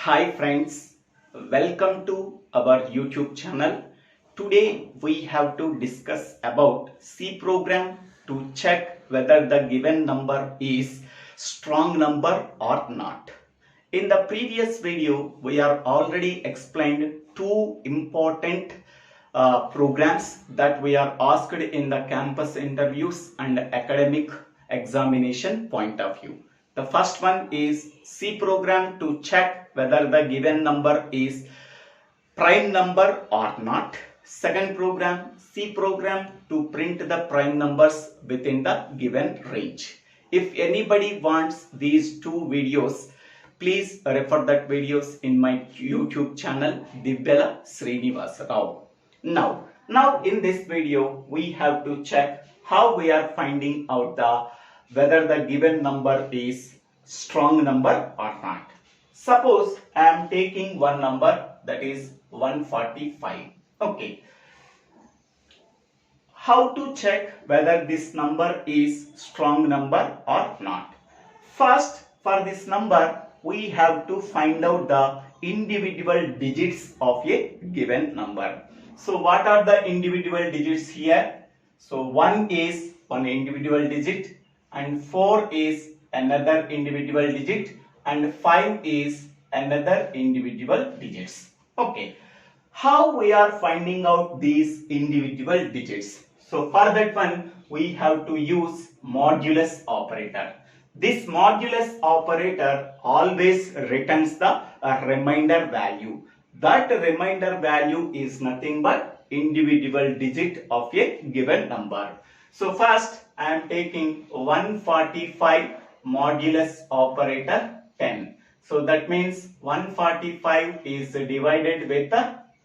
Hi friends, welcome to our YouTube channel. Today we have to discuss about C program to check whether the given number is strong number or not. In the previous video we have already explained two important programs that we are asked in the campus interviews and academic examination point of view. The first one is C program to check whether the given number is prime number or not. Second program, C program to print the prime numbers within the given range. If anybody wants these two videos, please refer that videos in my YouTube channel Dibbela Srinivasa Rao. Now in this video we have to check how we are finding out whether the given number is strong number or not. Suppose I am taking one number, that is 145. Okay. How to check whether this number is strong number or not? First, for this number we have to find out the individual digits of a given number. So what are the individual digits here? So 1 is one individual digit and 4 is another individual digit and 5 is another individual digits. Okay. How we are finding out these individual digits? So for that one we have to use modulus operator. This modulus operator always returns the remainder value. That remainder value is nothing but individual digit of a given number. So first I am taking 145 modulus operator 10. So that means 145 is divided with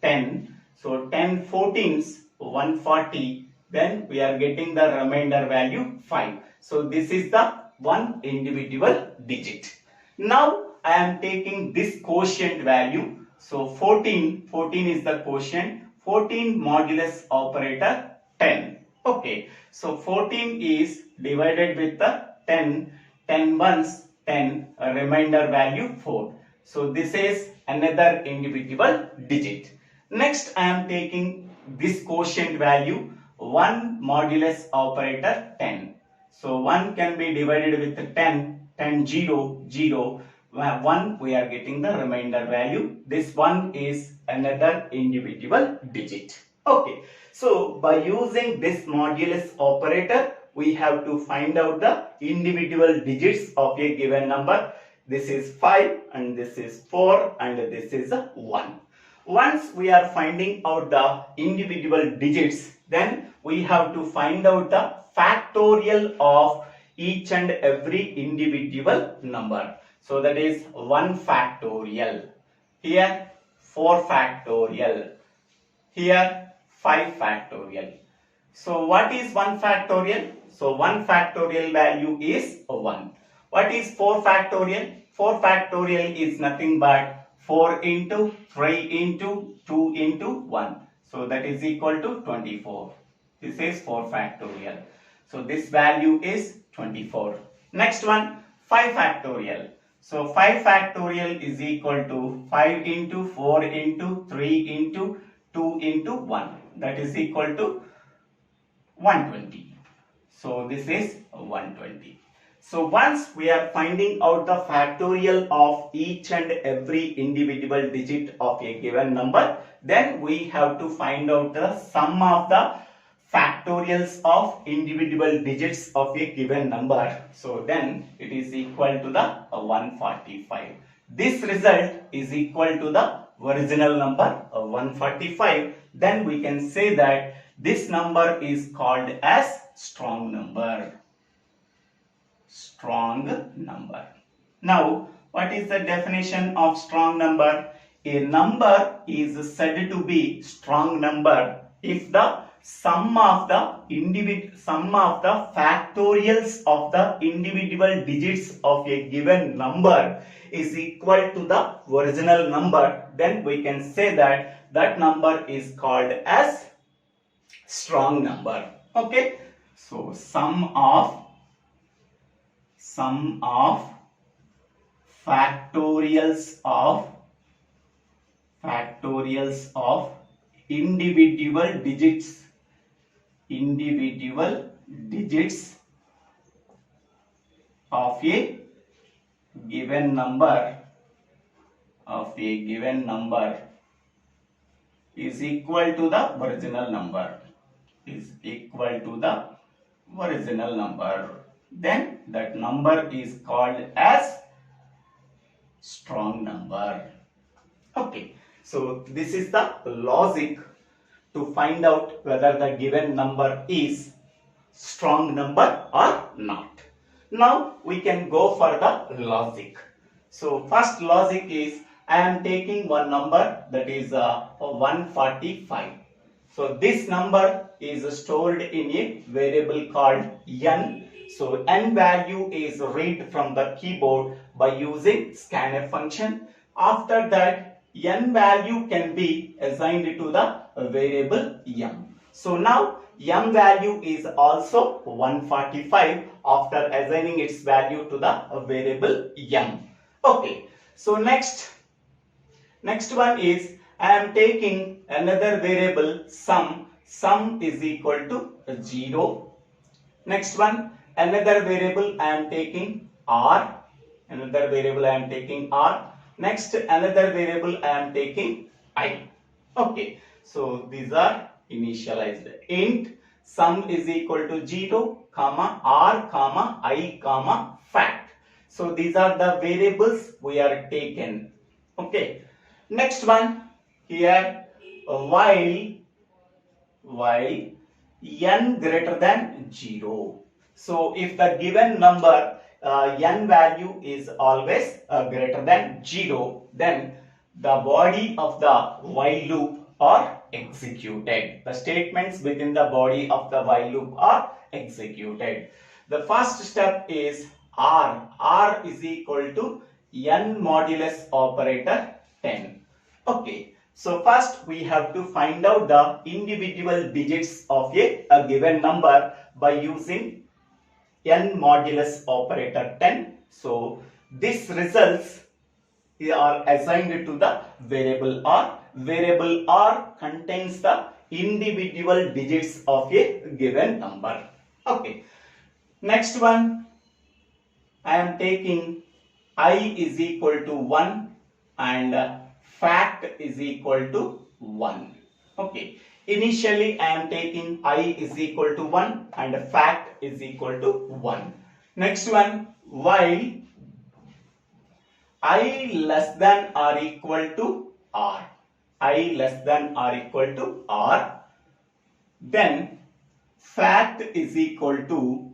10. So 10 14s 140. Then we are getting the remainder value 5. So this is the one individual digit. Now I am taking this quotient value. So 14 is the quotient. 14 modulus operator 10. Okay. So 14 is divided with the 10. 10 ones 10, remainder value 4. So this is another individual digit. Next I am taking this quotient value 1 modulus operator 10. So 1 can be divided with 10, 10 0, 0, 1 we are getting the remainder value. This one is another individual digit. Okay. So by using this modulus operator we have to find out the individual digits of a given number. This is 5 and this is 4 and this is 1. Once we are finding out the individual digits, then we have to find out the factorial of each and every individual number. So that is 1 factorial. Here 4 factorial. Here 5 factorial. So what is 1 factorial? So 1 factorial value is 1. What is 4 factorial? 4 factorial is nothing but 4 into 3 into 2 into 1. So that is equal to 24. This is 4 factorial. So this value is 24. Next one, 5 factorial. So 5 factorial is equal to 5 into 4 into 3 into 2 into 1. That is equal to 120. So this is 120. So once we are finding out the factorial of each and every individual digit of a given number, then we have to find out the sum of the factorials of individual digits of a given number. So then it is equal to the 145. This result is equal to the original number 145. Then we can say that this number is called as strong number. Strong number. Now, what is the definition of strong number? A number is said to be strong number if the sum of the factorials of the individual digits of a given number is equal to the original number. Then we can say that that number is called as strong number. Okay. So sum of factorials of factorials of individual digits of a given number is equal to the original number, then that number is called as strong number. Okay, so this is the logic to find out whether the given number is strong number or not. Now we can go for the logic. So first logic is, I am taking one number, that is 145. So this number is stored in a variable called n. So n value is read from the keyboard by using scanf function. After that, n value can be assigned to the variable m. So now m value is also 145 after assigning its value to the variable m. Okay, so next one is, I am taking another variable sum is equal to 0. Next one, another variable I am taking r. Next, another variable I am taking I. Okay, so these are initialized. Int sum is equal to 0, comma r, comma I, comma fact. So these are the variables we are taken. Okay, next one here, while n greater than 0. So if the given number n value is always greater than 0, then the body of the while loop are executed. The statements within the body of the while loop are executed. The first step is r. R is equal to n modulus operator 10. Okay, so first we have to find out the individual digits of a given number by using n modulus operator 10. So this results are assigned to the variable r. Variable r contains the individual digits of a given number. Okay, next one, I am taking I is equal to 1 and fact is equal to 1. Okay, initially I am taking I is equal to 1 and fact is equal to 1. Next one, while I less than or equal to r. Then fact is equal to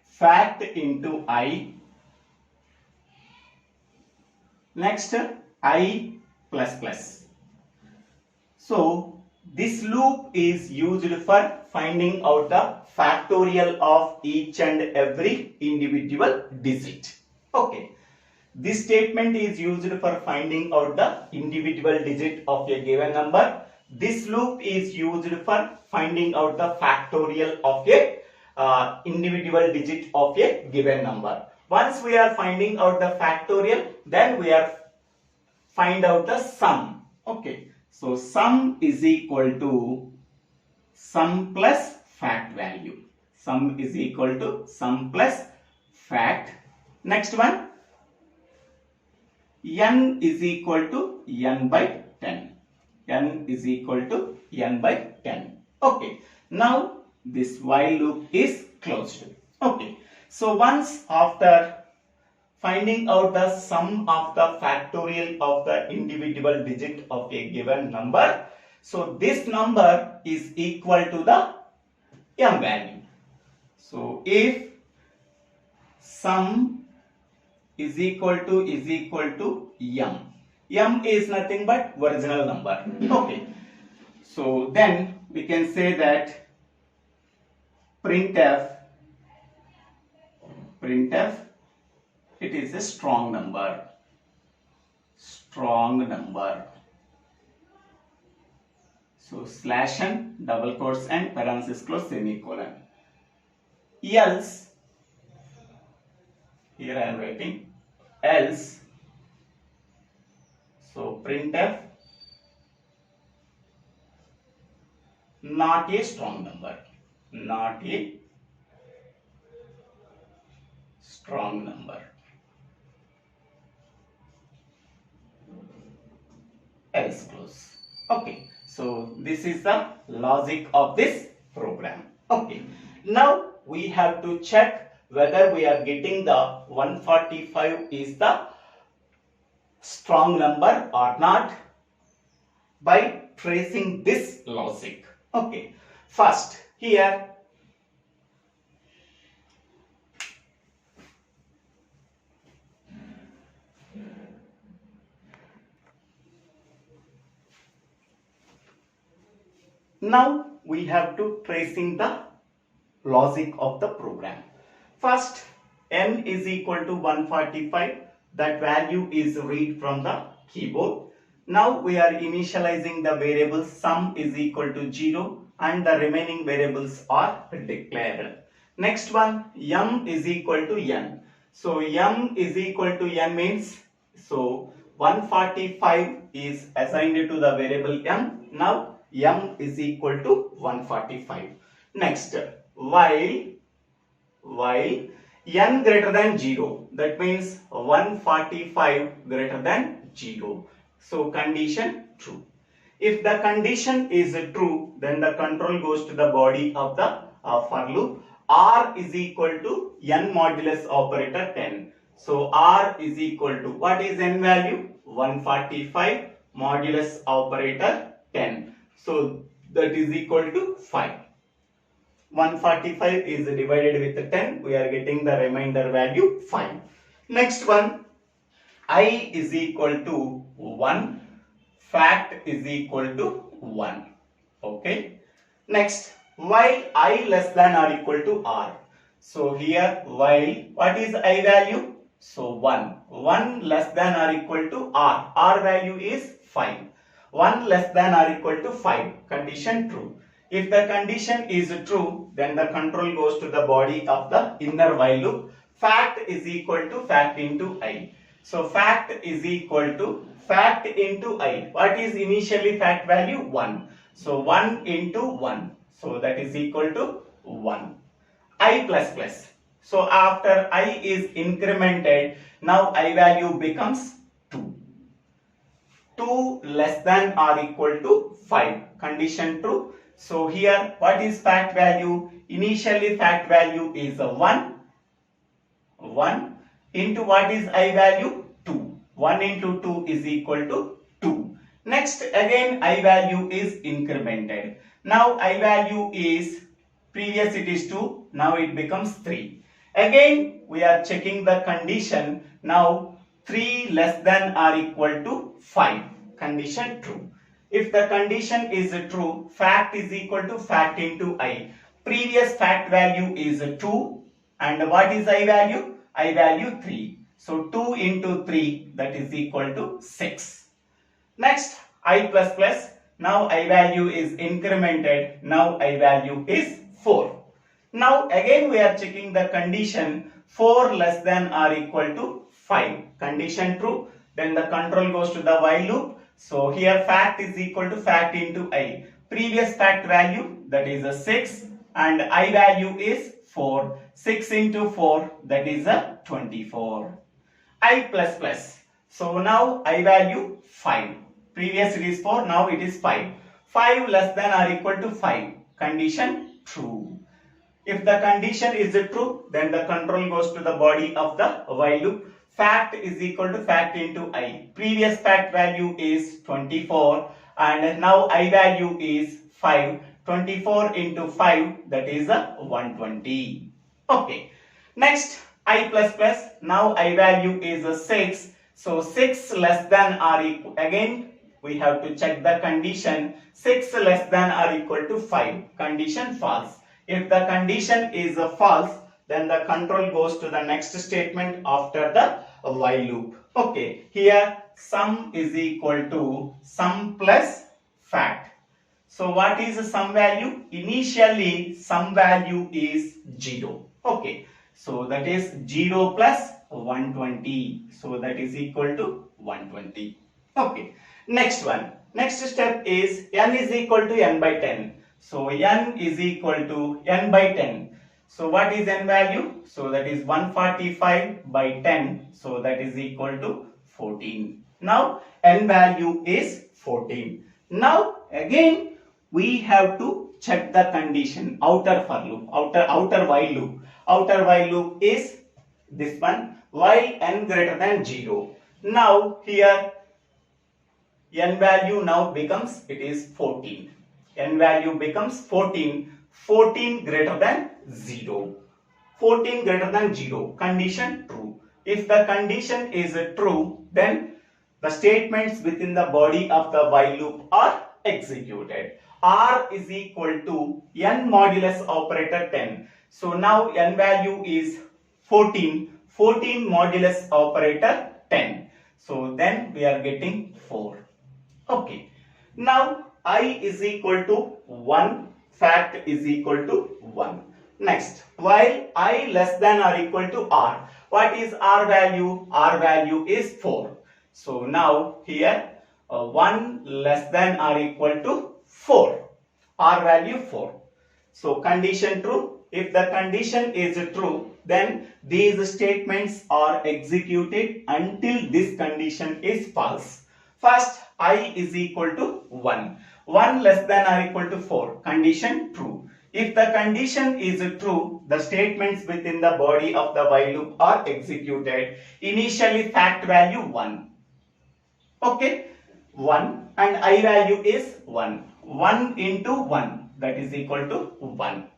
fact into I. Next, I plus plus. So this loop is used for finding out the factorial of each and every individual digit. Okay, this statement is used for finding out the individual digit of a given number. This loop is used for finding out the factorial of a individual digit of a given number. Once we are finding out the factorial, then we are find out the sum. Okay, so sum is equal to sum plus fact value. Sum is equal to sum plus fact. Next one, n is equal to n by 10. N is equal to n by 10. Okay, now this while loop is closed. Okay, so once after finding out the sum of the factorial of the individual digit of a given number, so this number is equal to the m value. So if sum is equal to m. M is nothing but original number. Okay, so then we can say that printf it is a strong number. So slash n, double quotes and parenthesis close semicolon. Else, here I am writing else. So printf not a strong number, not a strong number. Else close. Okay, so this is the logic of this program. Okay, now we have to check whether we are getting the 145 is the strong number or not by tracing this logic. Okay, first here now we have to tracing the logic of the program. First, n is equal to 145. That value is read from the keyboard. Now we are initializing the variable sum is equal to 0 and the remaining variables are declared. Next one, m is equal to n. So m is equal to n means, so 145 is assigned to the variable m. Now m is equal to 145. Next, while n greater than 0, that means 145 greater than 0. So condition true. If the condition is true, then the control goes to the body of the for loop. R is equal to n modulus operator 10. So R is equal to, what is n value? 145 modulus operator 10. So that is equal to 5. 145 is divided with 10. We are getting the remainder value 5. Next one, I is equal to 1. Fact is equal to 1. Okay. Next, while I less than or equal to R. So here while, what is I value? So 1. 1 less than or equal to R. R value is 5. 1 less than or equal to 5. Condition true. If the condition is true, then the control goes to the body of the inner while loop. Fact is equal to fact into I. So fact is equal to fact into I. What is initially fact value? 1. So 1 into 1. So that is equal to 1. I plus plus. So after I is incremented, now I value becomes 2. 2 less than or equal to 5. Condition true. So here what is fact value? Initially fact value is 1. 1 into what is I value? 2. 1 into 2 is equal to 2. Next again I value is incremented. Now I value is, previous it is 2, now it becomes 3. Again we are checking the condition. Now 3 less than or equal to 5. Condition true. If the condition is true, fact is equal to fact into I. Previous fact value is 2 and what is I value? I value 3. So 2 into 3, that is equal to 6. Next I plus plus. Now I value is incremented. Now I value is 4. Now again we are checking the condition 4 less than or equal to 5. Condition true. Then the control goes to the while loop. So here fact is equal to fact into I. Previous fact value, that is a 6 and I value is 4. 6 into 4, that is a 24. I plus plus. So now I value 5. Previous it is 4, now it is 5. 5 less than or equal to 5. Condition true. If the condition is true, then the control goes to the body of the while loop. Fact is equal to fact into I. Previous fact value is 24 and now I value is 5. 24 into 5, that is a 120. Okay. Next I plus plus. Now I value is a 6. So 6 less than or equal. Again we have to check the condition. 6 less than or equal to 5. Condition false. If the condition is false, then the control goes to the next statement after the while loop. Okay, here sum is equal to sum plus fact. So what is the sum value? Initially sum value is 0. Okay, so that is 0 plus 120. So that is equal to 120. Okay. Next one. Next step is n is equal to n by 10. So n is equal to n by 10. So what is n value? So that is 145 by 10. So that is equal to 14. Now n value is 14. Now again we have to check the condition, outer for loop, outer while loop. Outer while loop is this one, while n greater than 0. Now here n value now becomes, it is 14. N value becomes 14. 14 greater than 0. 14 greater than 0. Condition true. If the condition is true, then the statements within the body of the while loop are executed. R is equal to n modulus operator 10. So now n value is 14. 14 modulus operator 10. So then we are getting 4. Okay. Now I is equal to 1. Fact is equal to 1. Next, while I less than or equal to R. What is R value? R value is 4. So now here 1 less than or equal to 4. R value 4. So condition true. If the condition is true, then these statements are executed until this condition is false. First, I is equal to 1. 1 less than or equal to 4. Condition true. If the condition is true, the statements within the body of the while loop are executed. Initially fact value 1. Okay. 1 and I value is 1. 1 into 1, that is equal to 1.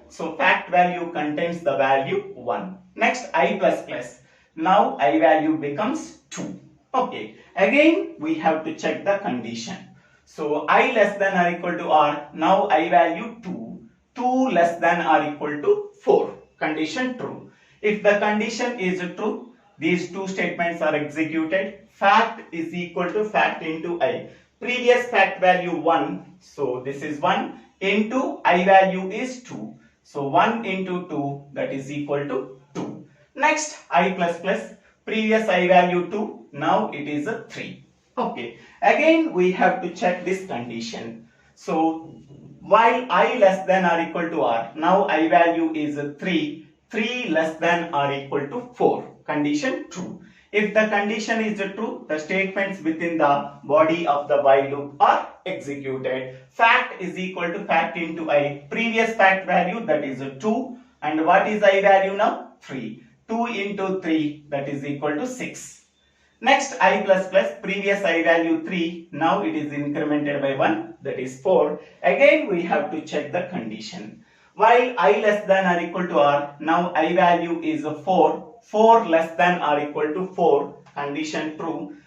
So fact value contains the value 1. Next I plus plus. Now I value becomes 2. Okay. Again we have to check the condition. So I less than or equal to R. Now I value 2. 2 less than or equal to 4. Condition true. If the condition is true, these two statements are executed. Fact is equal to fact into I. Previous fact value 1. So this is 1 into I value is 2. So 1 into 2, that is equal to 2. Next I plus plus. Previous I value 2. Now it is a 3. Okay. Again we have to check this condition. So while I less than or equal to R. Now I value is 3. 3 less than or equal to 4. Condition true. If the condition is true, the statements within the body of the while loop are executed. Fact is equal to fact into I. Previous fact value, that is 2. And what is I value now? 3. 2 into 3, that is equal to 6. Next I plus plus. Previous I value 3. Now it is incremented by 1, that is 4. Again we have to check the condition. While I less than or equal to R. Now I value is 4. 4 less than or equal to 4. Condition true.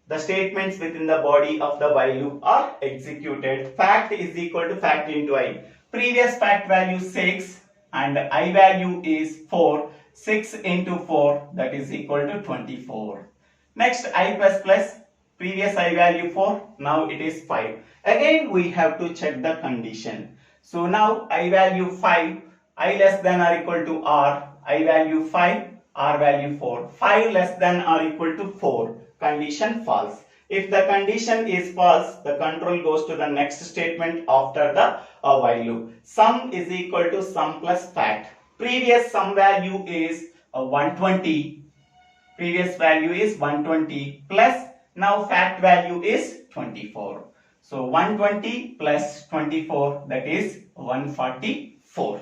The statements within the body of the while loop are executed. Fact is equal to fact into I. Previous fact value 6 and I value is 4. 6 into 4, that is equal to 24. Next I plus plus. Previous I value 4. Now it is 5. Again we have to check the condition. So now I value 5. I less than or equal to R. I value 5. R value 4. 5 less than or equal to 4. Condition false. If the condition is false, the control goes to the next statement after the while loop. Sum is equal to sum plus fact. Previous sum value is 120. Previous value is 120 plus now fact value is 24. So 120 plus 24, that is 144.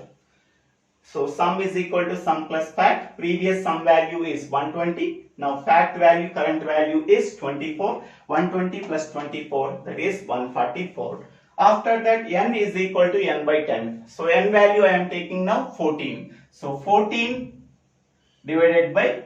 So sum is equal to sum plus fact. Previous sum value is 120. Now fact value, current value is 24. 120 plus 24, that is 144. After that n is equal to n by 10. So n value I am taking now 14. So 14 divided by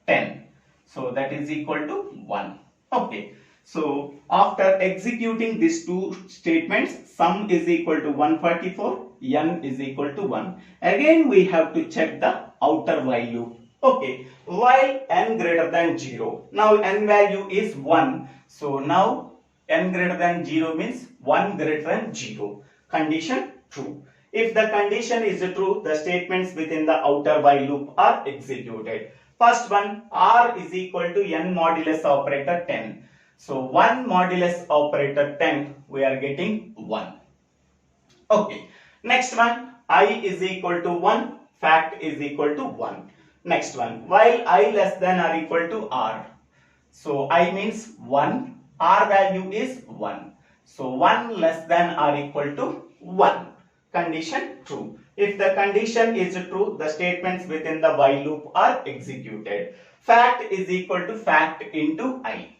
10. So that is equal to 1. Okay. So after executing these two statements, sum is equal to 144, n is equal to 1. Again we have to check the outer while loop. Okay, while n greater than 0. Now n value is 1. So now n greater than 0 means 1 greater than 0. Condition true. If the condition is true, the statements within the outer while loop are executed. First one, R is equal to n modulus operator 10. So 1 modulus operator 10, we are getting 1. Okay. Next one, I is equal to 1, fact is equal to 1. Next one, while I less than or equal to R. So I means 1, R value is 1. So 1 less than or equal to 1. Condition true. If the condition is true, the statements within the while loop are executed. Fact is equal to fact into I.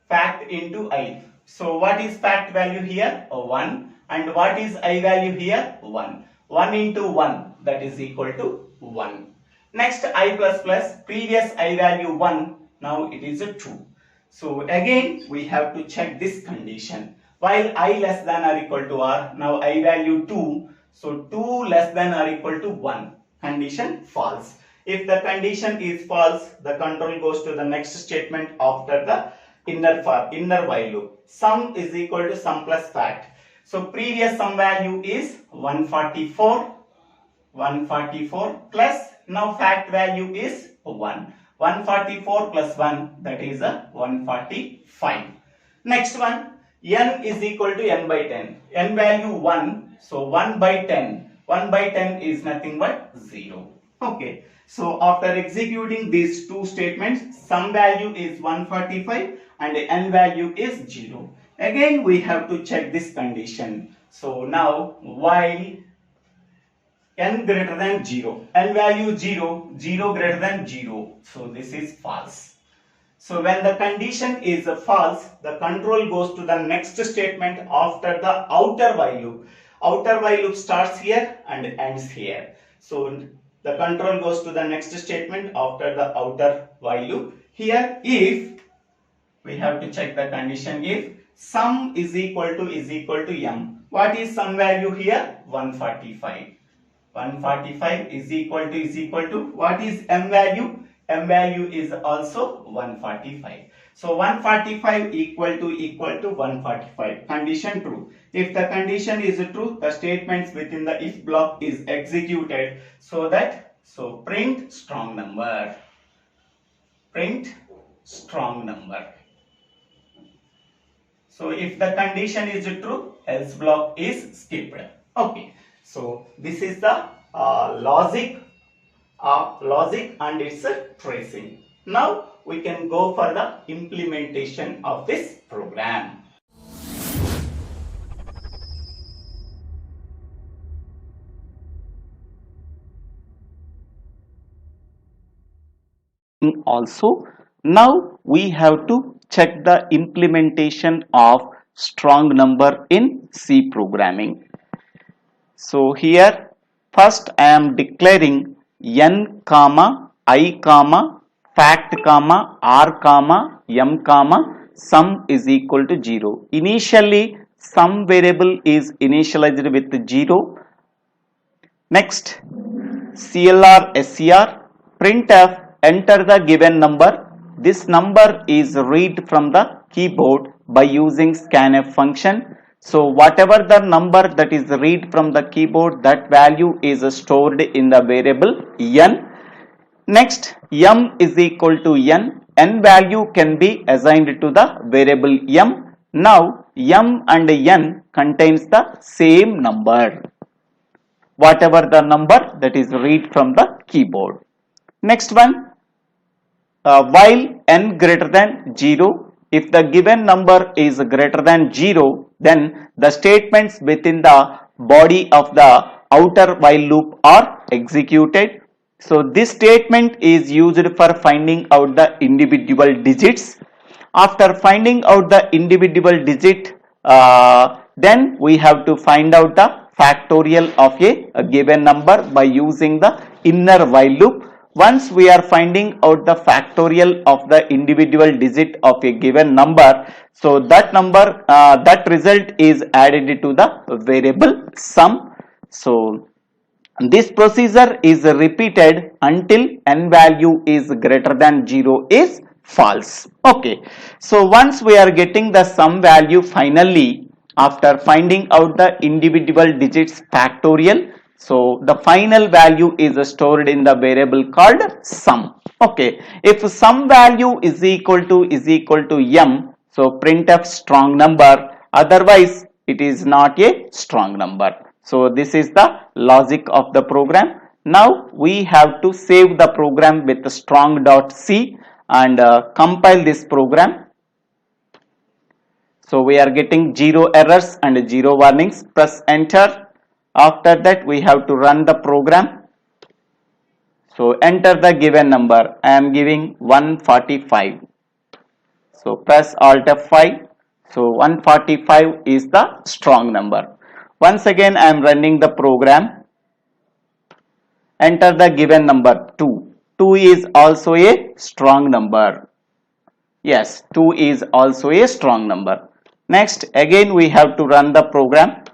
Fact into I. So what is fact value here? 1. And what is I value here? 1. 1 into 1, that is equal to 1. Next, I plus plus, previous I value 1, now it is a 2. So again, we have to check this condition. While I less than or equal to R, now I value 2. So 2 less than or equal to 1. Condition false. If the condition is false, the control goes to the next statement after the inner while loop. Sum is equal to sum plus fact. So previous sum value is 144 plus now fact value is 1. 144 plus 1, that is a 145. Next one, n is equal to n by 10. N value 1, so 1 by 10. 1 by 10 is nothing but 0. Okay. So after executing these two statements, sum value is 145 and n value is 0. Again, we have to check this condition. So now, while n greater than 0, n value 0, 0 greater than 0. So this is false. So when the condition is false, the control goes to the next statement after the outer while loop. Outer while loop starts here and ends here. So the control goes to the next statement after the outer while loop. Here, if we have to check the condition, if sum is equal to m. What is sum value here? 145. 145 is equal to what is m value? M value is also 145. So 145 equal to 145. Condition true. If the condition is true, the statements within the if block is executed. So print strong number. Print strong number. So if the condition is true, else block is skipped. Okay. So this is the logic and its tracing. Now we can go for the implementation of this program. Also, now we have to check the implementation of strong number in C programming. So here first I am declaring n comma I comma fact comma r comma m comma sum is equal to 0. Initially sum variable is initialized with 0. Next, CLR SCR printf enter the given number. This number is read from the keyboard by using scanf function. So whatever the number that is read from the keyboard, that value is stored in the variable n. Next, m is equal to n value can be assigned to the variable m. Now m and n contains the same number, whatever the number that is read from the keyboard. Next one, while n greater than 0, if the given number is greater than 0, then the statements within the body of the outer while loop are executed. So this statement is used for finding out the individual digits. After finding out the individual digit, then we have to find out the factorial of a given number by using the inner while loop. Once we are finding out the factorial of the individual digit of a given number, so that number, that result is added to the variable sum. So this procedure is repeated until n value is greater than 0 is false. Okay. So once we are getting the sum value finally, after finding out the individual digits factorial, so the final value is stored in the variable called sum. Okay, if some value is equal to m, so printf strong number, otherwise it is not a strong number. So this is the logic of the program. Now we have to save the program with strong.c and compile this program. So we are getting 0 errors and 0 warnings. Press enter. After that we have to run the program. So enter the given number. I am giving 145. So press Alt F5. So 145 is the strong number. Once again I am running the program. Enter the given number 2. 2 is also a strong number. Yes, 2 is also a strong number. Next, again we have to run the program.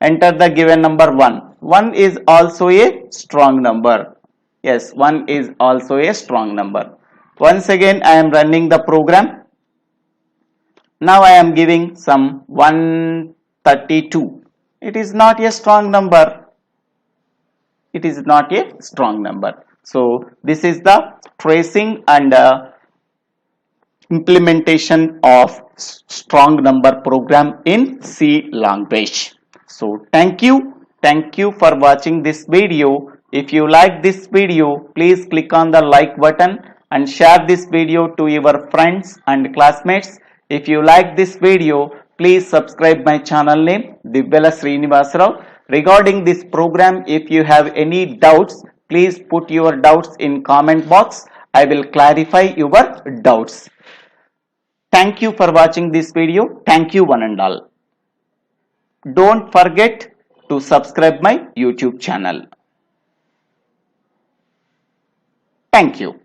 Enter the given number 1. 1 is also a strong number. Yes, 1 is also a strong number. Once again I am running the program. Now I am giving some 132. It is not a strong number. It is not a strong number. So this is the tracing and implementation of strong number program in C language. So thank you for watching this video. If you like this video, please click on the like button and share this video to your friends and classmates. If you like this video, please subscribe my channel name Divyala Srinivasa Rao. Regarding this program, if you have any doubts, please put your doubts in comment box. I will clarify your doubts. Thank you for watching this video. Thank you one and all. Don't forget to subscribe my YouTube channel. Thank you.